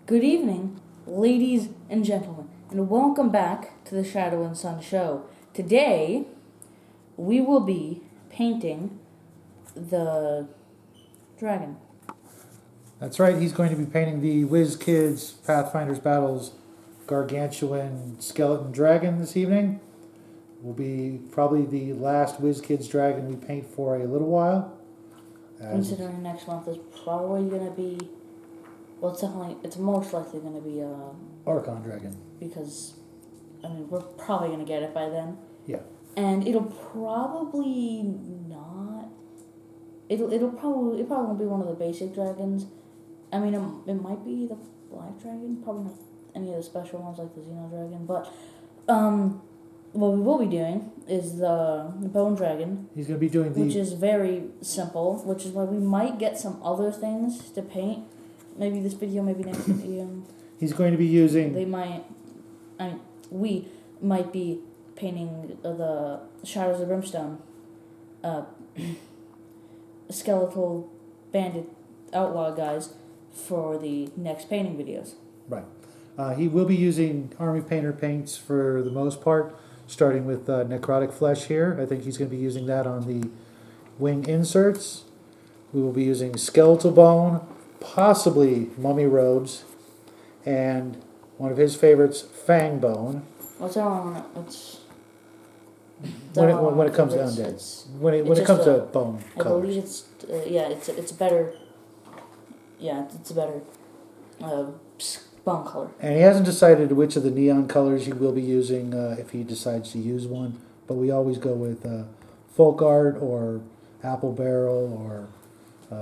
Good evening, ladies and gentlemen, and welcome back to the Shadow and Sun Show. Today, we will be painting the dragon. That's right, he's going to be painting the Wizkids Pathfinders Battles Gargantuan Skeleton Dragon this evening. Will be probably the last Wizkids Dragon we paint for a little while. Considering next month is probably going to be, well, it's most likely going to be, Archon Dragon. because, we're probably going to get it by then. Yeah. And it'll probably not, it probably won't be one of the basic dragons. It might be the black dragon, probably not any of the special ones like the Xeno dragon, but what we will be doing is the bone dragon. He's going to be doing which is very simple, which is why we might get some other things to paint. Maybe this video, maybe next video. He's going to be using... We might be painting the Shadows of Brimstone, skeletal bandit outlaw guys for the next painting videos. Right. He will be using Army Painter paints for the most part, starting with necrotic flesh here. I think he's going to be using that on the wing inserts. We will be using skeletal bone, possibly mummy robes, and one of his favorites, fang bone. What's that one? When it comes to undead. When it comes to bone I colors. believe it's better. Yeah, it's a better bone color. And he hasn't decided which of the neon colors he will be using if he decides to use one. But we always go with folk art or apple barrel or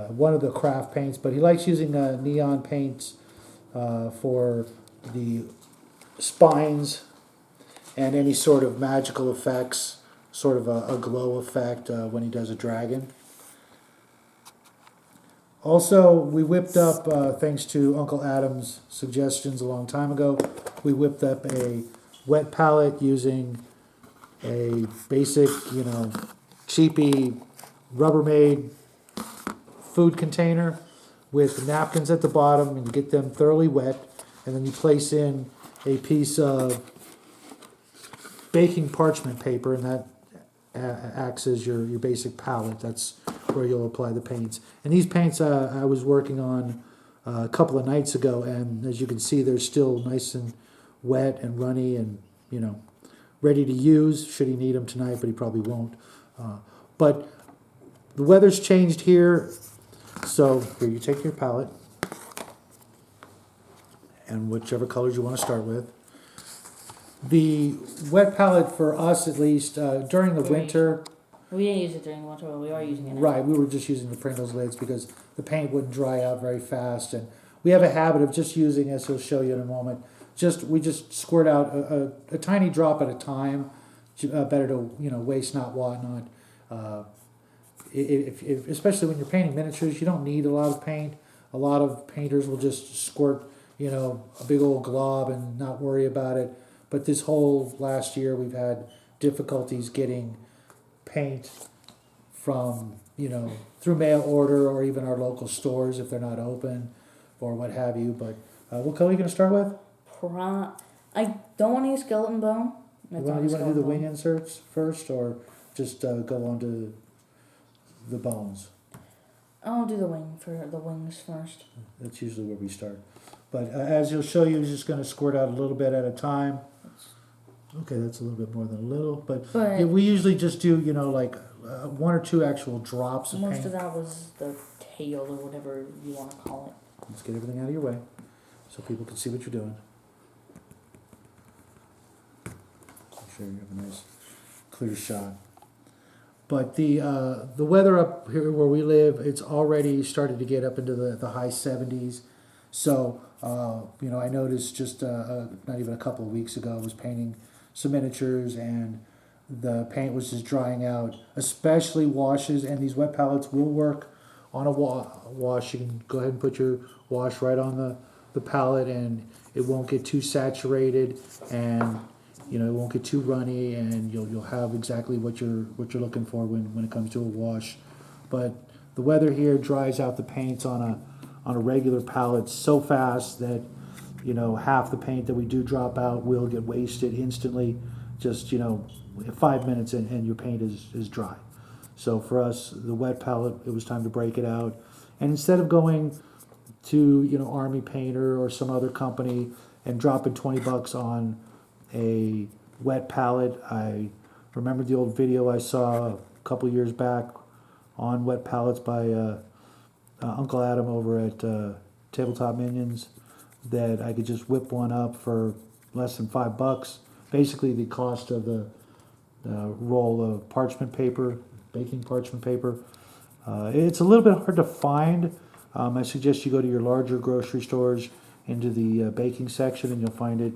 one of the craft paints. But he likes using neon paints for the spines and any sort of magical effects, sort of a glow effect when he does a dragon. Also, we whipped up, thanks to Uncle Adam's suggestions a long time ago, we whipped up a wet palette using a basic, cheapy Rubbermaid food container with napkins at the bottom, and you get them thoroughly wet, and then you place in a piece of baking parchment paper, and that acts as your basic palette. That's where you'll apply the paints. And these paints I was working on a couple of nights ago, and as you can see, they're still nice and wet and runny and, ready to use should he need them tonight, but he probably won't. But the weather's changed here, so here you take your palette and whichever colors you want to start with. The wet palette for us, at least, during the winter... We didn't use it during winter, but we are using it now. Right, we were just using the Pringles lids because the paint wouldn't dry out very fast, and we have a habit of just using, as he'll show you in a moment, we just squirt out a tiny drop at a time. Better to waste not, want not. If especially when you're painting miniatures, you don't need a lot of paint. A lot of painters will just squirt a big old glob and not worry about it. But this whole last year we've had difficulties getting paint from, through mail order or even our local stores if they're not open or what have you. But what color are you going to start with? I don't want to use skeleton bone. You want to do the wing inserts first or just go on to the bones? I'll do the wings first. That's usually where we start. But as he'll show you, he's just going to squirt out a little bit at a time. Okay, that's a little bit more than a little, but we usually just do, like one or two actual drops of paint. Most of that was the tail or whatever you want to call it. Let's get everything out of your way so people can see what you're doing. Make sure you have a nice clear shot. But the weather up here where we live, it's already started to get up into the high 70s. So, I noticed just not even a couple of weeks ago, I was painting some miniatures and the paint was just drying out, especially washes, and these wet palettes will work on a wash. You can go ahead and put your wash right on the palette and it won't get too saturated and it won't get too runny, and you'll have exactly what you're looking for when it comes to a wash. But the weather here dries out the paints on a regular palette so fast that half the paint that we do drop out will get wasted instantly. Just 5 minutes and your paint is dry. So for us, the wet palette, it was time to break it out. And instead of going to Army Painter or some other company and dropping $20 on a wet palette, I remember the old video I saw a couple years back on wet palettes by Uncle Adam over at Tabletop Minions, that I could just whip one up for less than $5. Basically, the cost of the roll of parchment paper, baking parchment paper. It's a little bit hard to find. I suggest you go to your larger grocery stores into the baking section, and you'll find it.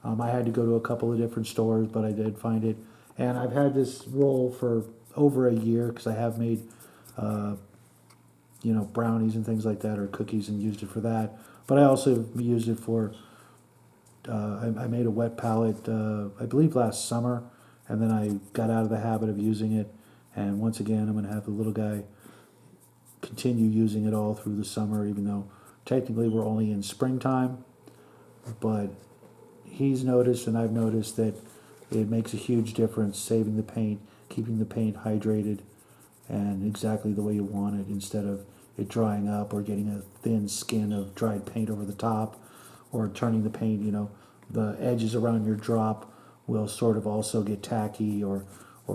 I had to go to a couple of different stores, but I did find it. And I've had this roll for over a year because I have made, brownies and things like that, or cookies, and used it for that. But I also used it for, I made a wet palette, I believe last summer, and then I got out of the habit of using it. And once again, I'm going to have the little guy continue using it all through the summer, even though technically we're only in springtime. But he's noticed, and I've noticed, that it makes a huge difference saving the paint, keeping the paint hydrated and exactly the way you want it, instead of it drying up or getting a thin skin of dried paint over the top, or turning the paint, the edges around your drop will sort of also get tacky or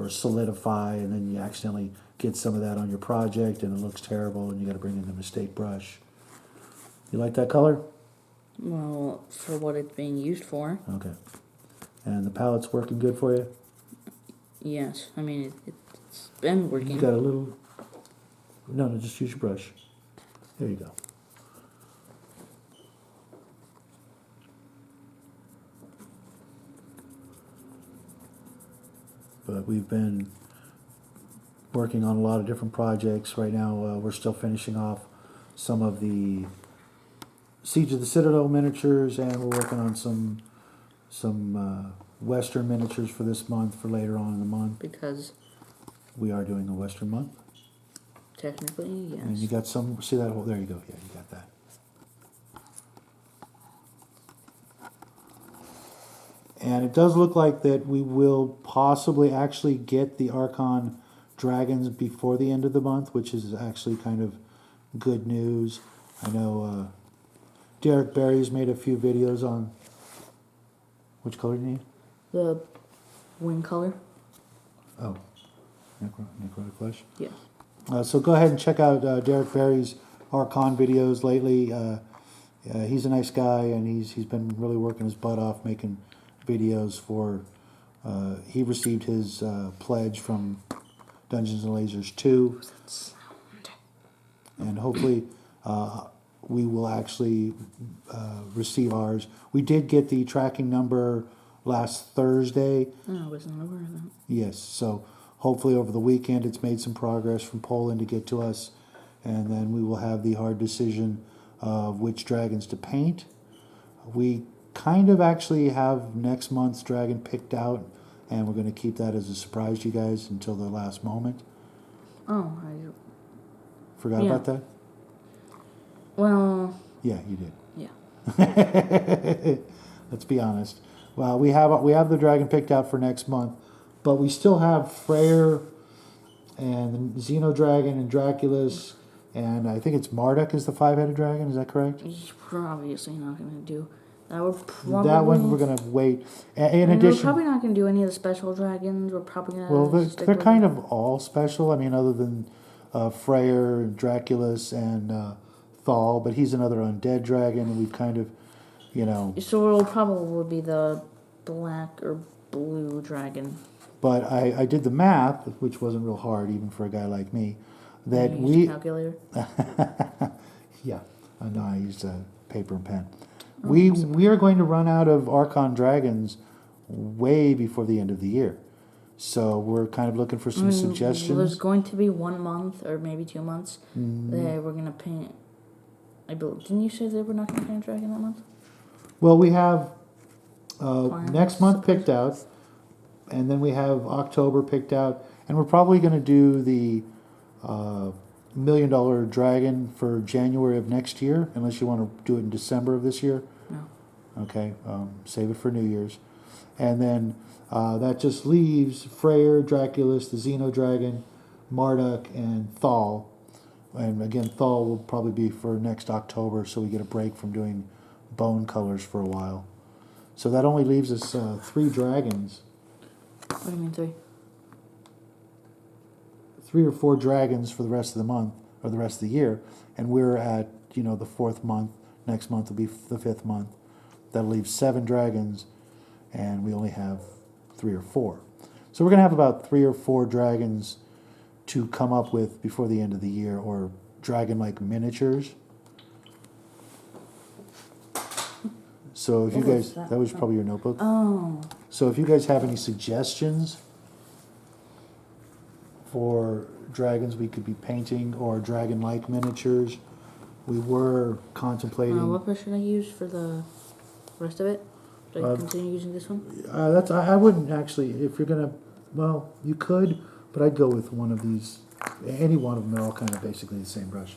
solidify, and then you accidentally get some of that on your project and it looks terrible, and you got to bring in the mistake brush. You like that color? Well, for what it's being used for. Okay. And the palette's working good for you? Yes. I mean, it's been working. You got a little... No, just use your brush. There you go. But we've been working on a lot of different projects. Right now, we're still finishing off some of the Siege of the Citadel miniatures, and we're working on some Western miniatures for this month, for later on in the month. Because we are doing a Western month. Technically, yes. And you got some, see that hole? There you go. Yeah, you got that. And it does look like that we will possibly actually get the Archon dragons before the end of the month, which is actually kind of good news. I know Derek Barry's made a few videos on... Which color do you need? The wing color. Oh, necrotic flesh? Yeah. So go ahead and check out Derek Barry's Archon videos lately. He's a nice guy, and he's been really working his butt off making videos for... he received his pledge from Dungeons & Lasers 2. And hopefully we will actually receive ours. We did get the tracking number last Thursday. Oh, I was not aware of that. Yes, so hopefully over the weekend it's made some progress from Poland to get to us, and then we will have the hard decision of which dragons to paint. We kind of actually have next month's dragon picked out, and we're going to keep that as a surprise to you guys until the last moment. Oh, Forgot about that? Well... Yeah, you did. Yeah. Let's be honest. Well, we have the dragon picked out for next month, but we still have Freyr and the Xeno Dragon and Draculus, and I think it's Marduk is the 5-headed dragon. Is that correct? We're obviously not going to do that. That one we're going to wait. In addition, we're probably not going to do any of the special dragons. We're probably going to... Well, they're kind of all special. I mean, other than Freyr and Draculus and Thal, but he's another undead dragon, and we've kind of, So it'll probably be the black or blue dragon. But I did the math, which wasn't real hard, even for a guy like me, that you used a calculator? Yeah, no, I used a paper and pen. We are going to run out of Archon dragons way before the end of the year. So we're kind of looking for some suggestions. There's going to be 1 month or maybe 2 months that we're going to paint. Didn't you say that we're not going to paint a dragon that month? Well, we have next month picked out, and then we have October picked out, and we're probably going to do the $1 million dragon for January of next year, unless you want to do it in December of this year. No. Okay, save it for New Year's. And then that just leaves Freyr, Draculus, the Xeno Dragon, Marduk, and Thal. And again, Thal will probably be for next October, so we get a break from doing bone colors for a while. So that only leaves us 3 dragons. What do you mean 3? 3 or 4 dragons for the rest of the month, or the rest of the year. And we're at, the 4th month. Next month will be the 5th month. That leaves 7 dragons, and we only have 3 or 4. So we're going to have about 3 or 4 dragons to come up with before the end of the year, or dragon-like miniatures. So if you What was guys, that? that was probably your notebook. Oh. So if you guys have any suggestions for dragons we could be painting, or dragon-like miniatures, we were contemplating. What brush should I use for the rest of it? Should I continue using this one? I wouldn't actually. If you're gonna, well, you could, but I'd go with one of these. Any one of them. They're all kind of basically the same brush.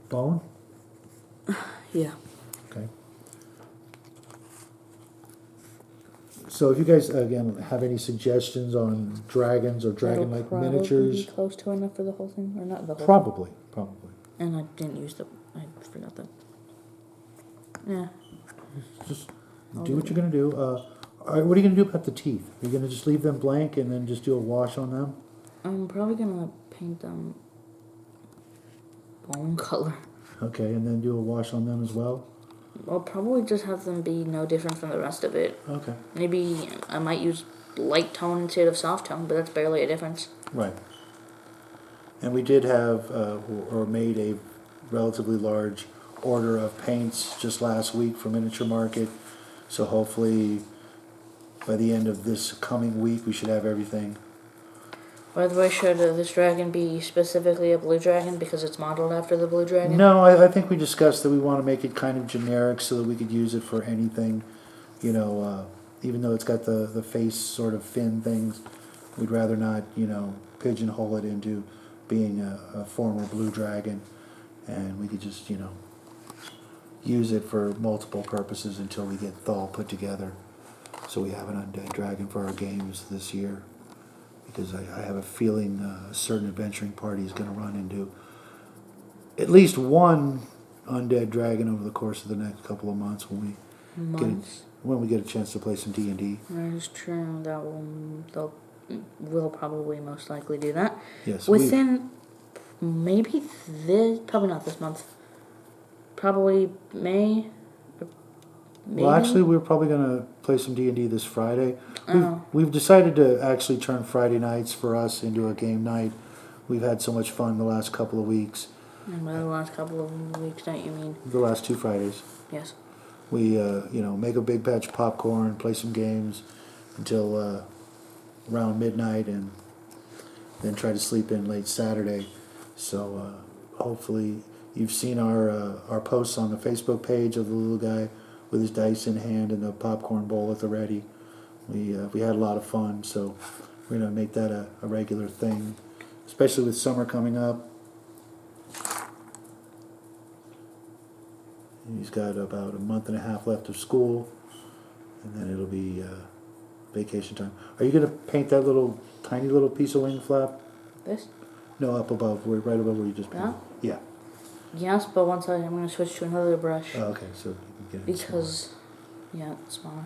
Bone. Yeah. Okay. So if you guys again have any suggestions on dragons or dragon-like That'll miniatures, be close to enough for the whole thing, or not the whole probably. thing. And I didn't use I forgot that. Yeah. Just I'll do do what you're gonna do. All right, what are you gonna do about the teeth? You're gonna just leave them blank and then just do a wash on them? I'm probably gonna paint them bone color. Okay, and then do a wash on them as well? I'll probably just have them be no different from the rest of it. Okay. Maybe I might use light tone instead of soft tone, but that's barely a difference. Right. And we did have, or made a relatively large order of paints just last week for Miniature Market. So hopefully by the end of this coming week we should have everything. By the way, should this dragon be specifically a blue dragon because it's modeled after the blue dragon? No, I think we discussed that we want to make it kind of generic so that we could use it for anything. Even though it's got the face sort of fin things, we'd rather not, pigeonhole it into being a former blue dragon. And we could just, use it for multiple purposes until we get Thal put together. So we have an undead dragon for our games this year. Because I have a feeling a certain adventuring party is going to run into at least one undead dragon over the course of the next couple of months when we get a chance to play some D&D. That is true. We'll probably most likely do that. Yes. Within probably not this month. Probably May. Maybe? Well, actually, we're probably going to play some D&D this Friday. Oh. We've decided to actually turn Friday nights for us into a game night. We've had so much fun the last couple of weeks. And by the last couple of weeks, don't you mean? The last 2 Fridays. Yes. We, make a big batch of popcorn, play some games until around midnight, and then try to sleep in late Saturday. So hopefully you've seen our posts on the Facebook page of the little guy with his dice in hand and the popcorn bowl at the ready. We had a lot of fun, so we're going to make that a regular thing, especially with summer coming up. He's got about a month and a half left of school, and then it'll be vacation time. Are you going to paint that tiny little piece of wing flap? This? No, up above, right above where you just painted. Yeah. Yes, but I'm going to switch to another brush. Oh, okay, so you can get it because, it's smaller.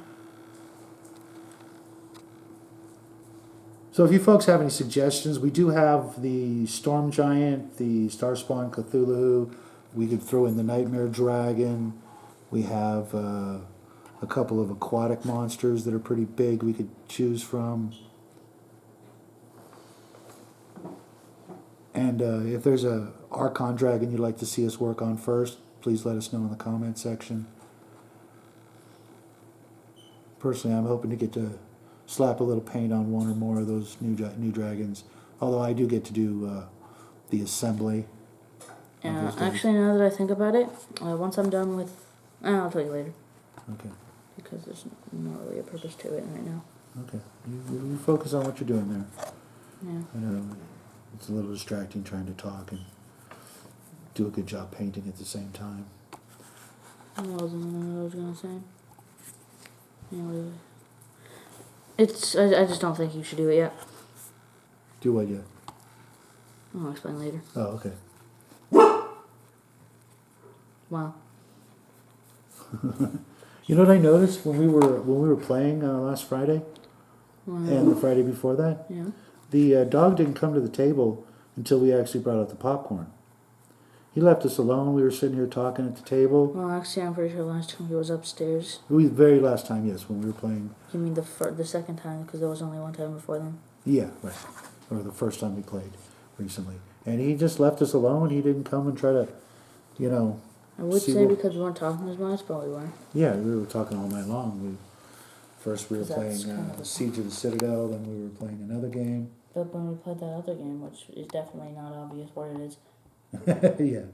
So if you folks have any suggestions, we do have the Storm Giant, the Starspawn Cthulhu. We could throw in the Nightmare Dragon. We have a couple of aquatic monsters that are pretty big we could choose from. And if there's a Archon Dragon you'd like to see us work on first, please let us know in the comment section. Personally, I'm hoping to get to slap a little paint on one or more of those new dragons. Although I do get to do the assembly. Actually, now that I think about it, once I'm done with... I'll tell you later. Okay. Because there's not really a purpose to it right now. Okay. You focus on what you're doing there. Yeah. I know it's a little distracting trying to talk and do a good job painting at the same time. That wasn't what I was gonna say. Anyway, I just don't think you should do it yet. Do what yet? I'll explain later. Oh, okay. Wow. You know what I noticed when we were playing last Friday and the Friday before that? Yeah. The dog didn't come to the table until we actually brought out the popcorn. He left us alone. We were sitting here talking at the table. Well, actually, I'm pretty sure last time he was upstairs. Very last time, yes, when we were playing. You mean the second time? Because there was only one time before then. Yeah, right. Or the first time we played recently. And he just left us alone. He didn't come and try to, you know. I would say because we weren't talking as much, but we were. Yeah, we were talking all night long. First we were 'Cause that's playing kind of the Siege of the Citadel, then we were playing another game. But when we played that other game, which is definitely not obvious what it is. Yeah,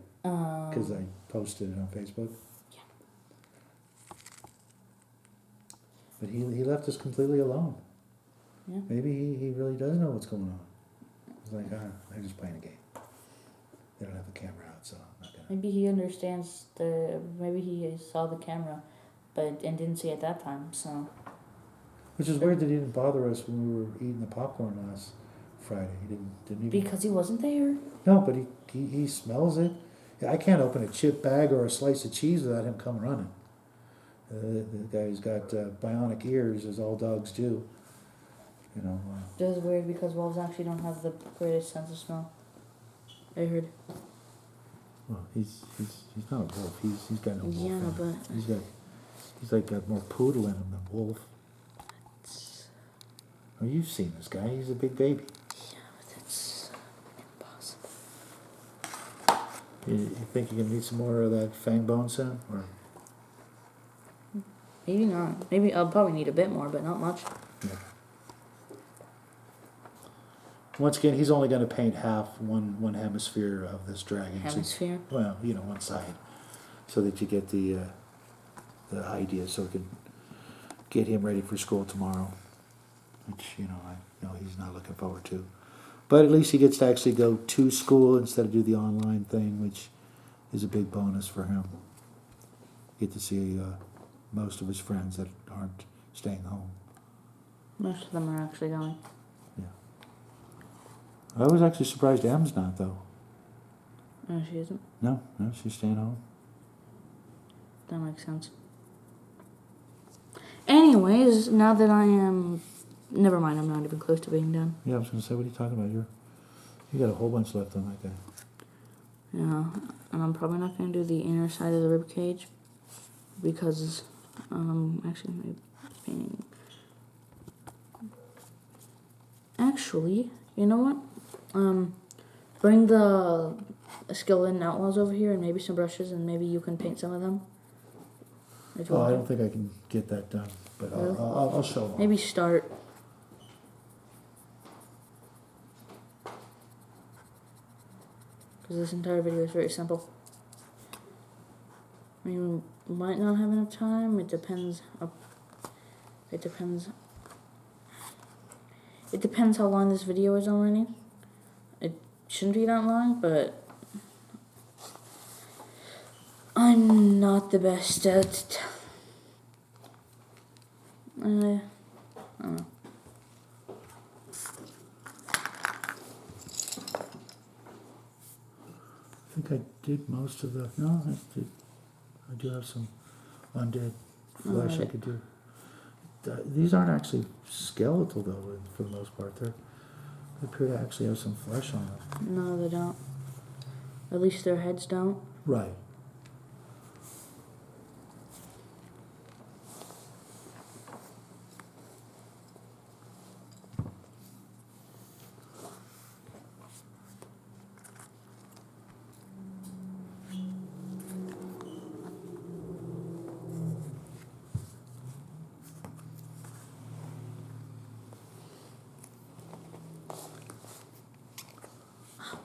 because I posted it on Facebook. Yeah. But he left us completely alone. Yeah. Maybe he really does know what's going on. He's like, I'm just playing a game. They don't have the camera out, so I'm not gonna. Maybe he understands maybe he saw the camera, and didn't see it that time. So. Which is weird that he didn't bother us when we were eating the popcorn last Friday. He didn't even. Because he wasn't there. No, but he smells it. I can't open a chip bag or a slice of cheese without him come running. The guy's got bionic ears, as all dogs do. You know. This is weird because wolves actually don't have the greatest sense of smell. I heard. Well, he's not a wolf. He's got no wolf. Yeah, in him. but He's got more poodle in him than wolf. Oh, you've seen this guy. He's a big baby. Yeah, but that's impossible. You think you can need some more of that fang bone soon, or? Maybe not. Maybe I'll probably need a bit more, but not much. Yeah. Once again, he's only going to paint half one hemisphere of this dragon. Hemisphere? So, well, one side, so that you get the idea, so we can get him ready for school tomorrow. Which I know he's not looking forward to, but at least he gets to actually go to school instead of do the online thing, which is a big bonus for him. Get to see most of his friends that aren't staying home. Most of them are actually going. Yeah. I was actually surprised Em's not, though. No, she isn't. No, she's staying home. That makes sense. Anyways, now that I am... Never mind, I'm not even close to being done. Yeah, I was going to say, what are you talking about? You got a whole bunch left on that guy. Yeah, and I'm probably not going to do the inner side of the rib cage because actually my painting. Actually, you know what? Bring the skeleton outlaws over here and maybe some brushes and maybe you can paint some of them. I don't think I can get that done, but Really? I'll show them. Maybe start. Because this entire video is very simple. I mean, we might not have enough time. It depends. It depends how long this video is already. It shouldn't be that long, but I'm not the best at. I don't know. I think I did most of the. No, I do have some undead flesh I could do. These aren't actually skeletal though, for the most part. They appear to actually have some flesh on them. No, they don't. At least their heads don't. Right.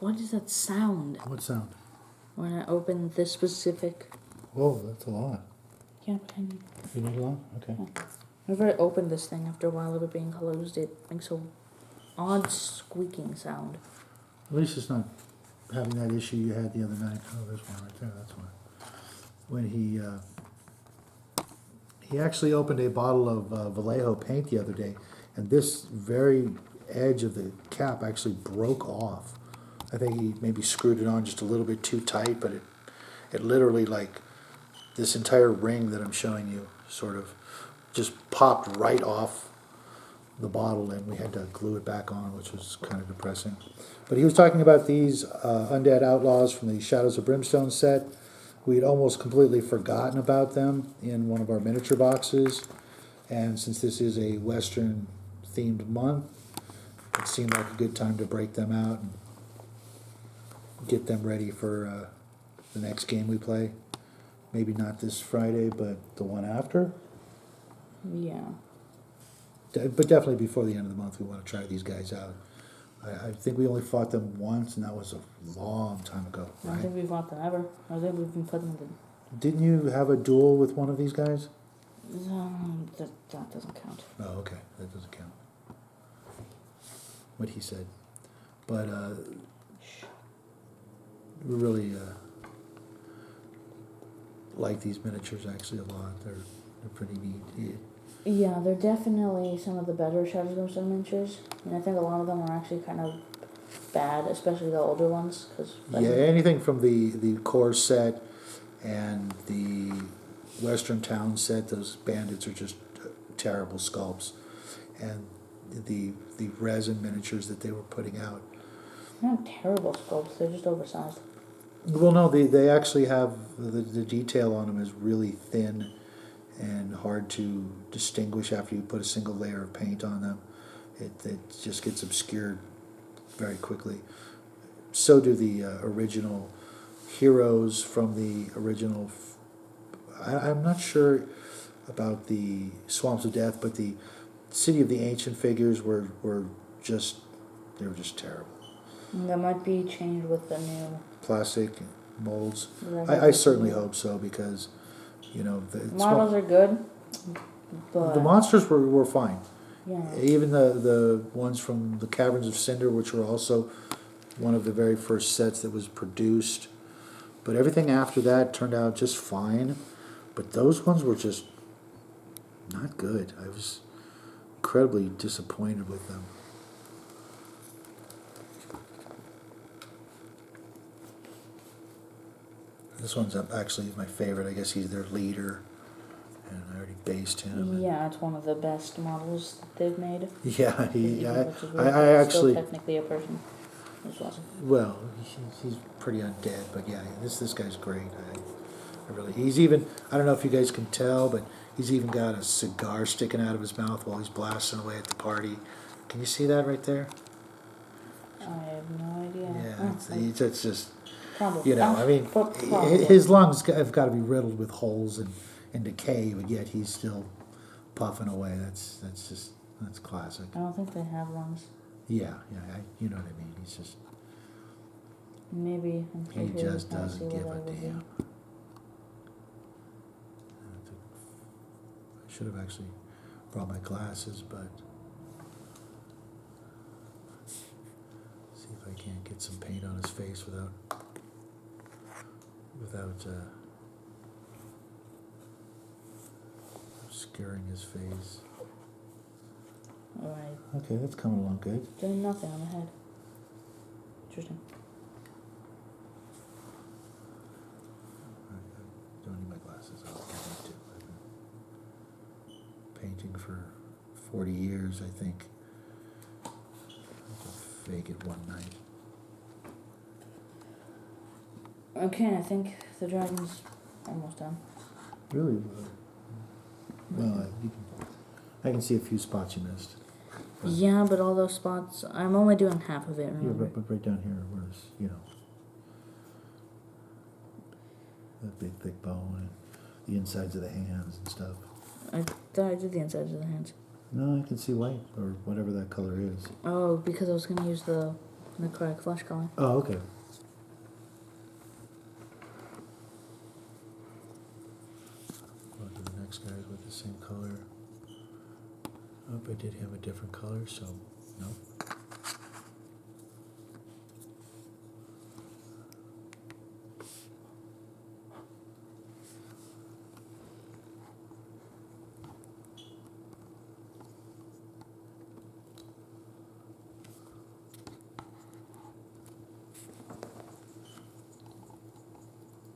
What is that sound? What sound? When I open this specific. Whoa, that's a lot. Yeah, but I need. You need a lot? Okay. Whenever I open this thing after a while of it being closed, it makes a odd squeaking sound. At least it's not having that issue you had the other night. Oh, there's one right there. That's why. When he He actually opened a bottle of Vallejo paint the other day, and this very edge of the cap actually broke off. I think he maybe screwed it on just a little bit too tight, but it literally, like, this entire ring that I'm showing you sort of just popped right off the bottle, and we had to glue it back on, which was kind of depressing. But he was talking about these undead outlaws from the Shadows of Brimstone set. We had almost completely forgotten about them in one of our miniature boxes, and since this is a Western themed month, it seemed like a good time to break them out and get them ready for the next game we play. Maybe not this Friday, but the one after. Yeah. But definitely before the end of the month, we want to try these guys out. I think we only fought them once, and that was a long time ago. I Right? don't think we've fought them ever. I think we've been putting them. Didn't you have a duel with one of these guys? That doesn't count. Oh, okay, that doesn't count. What he said, but we really like these miniatures actually a lot. They're pretty neat. Yeah, they're definitely some of the better Shadows of Brimstone miniatures, and I think a lot of them are actually kind of bad, especially the older ones. Yeah, anything from the core set and the Western Town set, those bandits are just terrible sculpts, and the resin miniatures that they were putting out. They're not terrible sculpts; they're just oversized. Well, no, they actually have the detail on them is really thin and hard to distinguish after you put a single layer of paint on them. It just gets obscured very quickly. So do the original heroes from the original. I'm not sure about the Swamps of Death, but the City of the Ancient figures were just terrible. And that might be changed with the new Plastic molds. I I certainly hope so, because the models are good, but the monsters were fine. yeah, Even the ones from the Caverns of Cinder, which were also one of the very first sets that was produced. But everything after that turned out just fine. But those ones were just not good. I was incredibly disappointed with them. This one's actually my favorite. I guess he's their leader, and I already based him. yeah, it's one of the best models that they've made. Yeah, I actually. still technically a person. Well, he's pretty undead, but yeah, this guy's great. I really. He's even. I don't know if you guys can tell, but he's even got a cigar sticking out of his mouth while he's blasting away at the party. Can you see that right there? I have no idea. Yeah, it's just. Probably. I mean, probably. his lungs have got to be riddled with holes and decay, but yet he's still puffing away. That's classic. I don't think they have lungs. Yeah, you know what I mean. He's just. Maybe. He just doesn't give a damn. I should have actually brought my glasses, but see if I can't get some paint on his face without obscuring his face. Alright. Okay, that's coming along good. Doing nothing on the head. Interesting. I don't need my glasses. I'll get them too. I've been painting for 40 years, I think. I'll just fake it one night. Okay, I think the dragon's almost done. Really? Well, I can see a few spots you missed. But Yeah, but all those spots, I'm only doing half of it, yeah, remember? but right down here, where's that big thick bone and the insides of the hands and stuff. I thought I did the insides of the hands. No, I can see white or whatever that color is. Oh, because I was going to use the correct flesh color. Oh, okay. On to the next guys with the same color. Oh, I did him a different color, so no.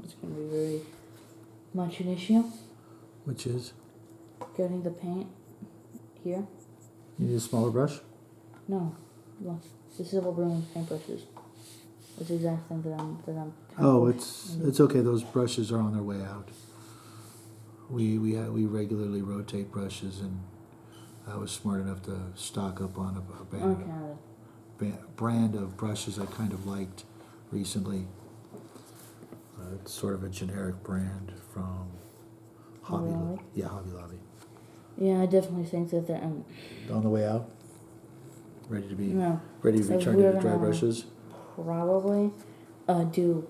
it's going to be very much an issue. Which is, Getting the paint here. you need a smaller brush? No, look, the Civil Broom paintbrushes. It's the exact thing that I'm. Oh, it's okay. Those brushes are on their way out. We regularly rotate brushes, and I was smart enough to stock up on a brand of brushes I kind of liked recently. It's sort of a generic brand from Hobby Lobby. Yeah, Hobby Lobby. Yeah, I definitely think that they're. On the way out. Ready to be No. ready to So return to the dry brushes. Probably do.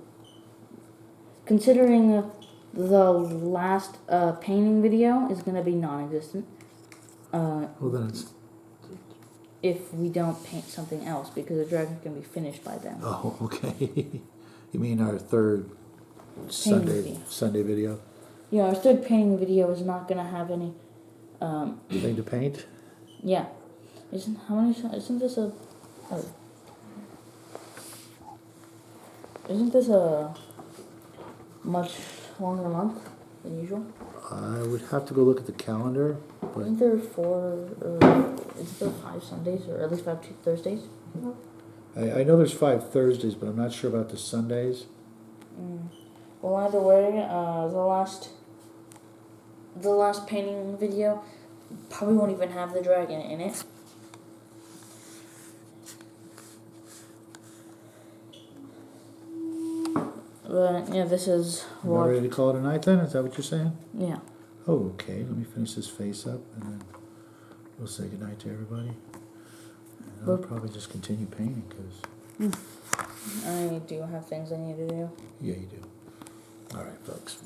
Considering the last painting video is going to be non-existent. Well, then it's. If we don't paint something else, because the dragon can be finished by then. Oh, okay. You mean our third Sunday video? Yeah, our third painting video is not going to have any. Thing to paint? Yeah. Isn't this a much longer month than usual? I would have to go look at the calendar, but Isn't there 5 Sundays, or at least 5 Thursdays? I know there's 5 Thursdays, but I'm not sure about the Sundays. Well, either way, the last painting video probably won't even have the dragon in it. But yeah, this is About ready to call it a night then? Is that what you're saying? Yeah. Oh, okay. Let me finish this face up, and then we'll say goodnight to everybody. And I'll probably just continue painting, because... I do have things I need to do. Yeah, you do. All right, folks.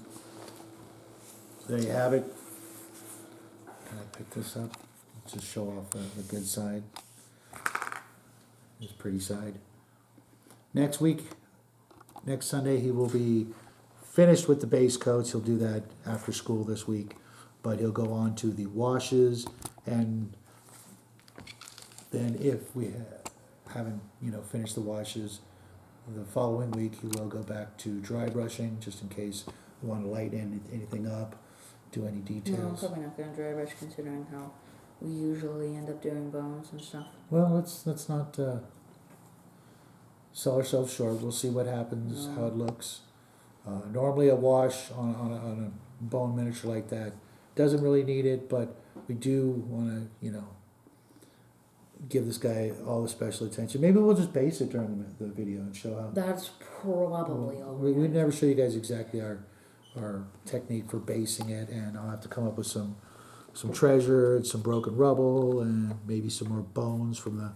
So there you have it. Can I pick this up? Just show off the good side. His pretty side. Next Sunday, he will be finished with the base coats. He'll do that after school this week. But he'll go on to the washes, and then if we haven't, finished the washes, the following week he will go back to dry brushing, just in case we want to lighten anything up, do any No, I'm details. probably not going to dry brush, considering how we usually end up doing bones and stuff. Well, let's not sell ourselves short. We'll see what happens, how it looks. Normally a wash on a bone miniature like that doesn't really need it, but we do want to, give this guy all the special attention. Maybe we'll just base it during the video and show how. That's probably all. We never show you guys exactly our technique for basing it, and I'll have to come up with some treasure and some broken rubble and maybe some more bones from the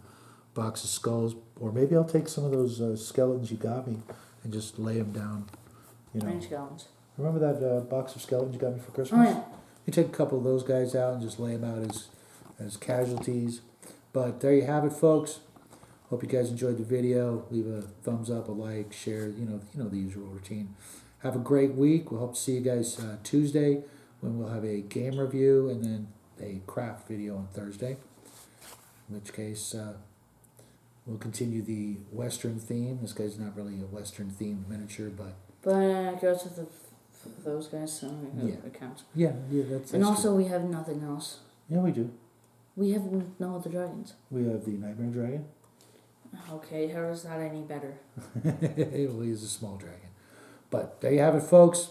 box of skulls, or maybe I'll take some of those skeletons you got me and just lay them down. Range skeletons. Remember that box of skeletons you got me for Christmas? Oh yeah. You take a couple of those guys out and just lay them out as casualties. But there you have it, folks. Hope you guys enjoyed the video. Leave a thumbs up, a like, share. You know the usual routine. Have a great week. We'll hope to see you guys Tuesday, when we'll have a game review and then a craft video on Thursday. In which case, we'll continue the Western theme. This guy's not really a Western themed miniature, but But goes with those guys, so it counts. Yeah, that's And also, true. we have nothing else. Yeah, we do. We have no other dragons. We have the Nightmare Dragon. Okay, how is that any better? Well, he's a small dragon. But there you have it, folks.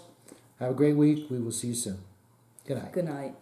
Have a great week. We will see you soon. Good night. Good night.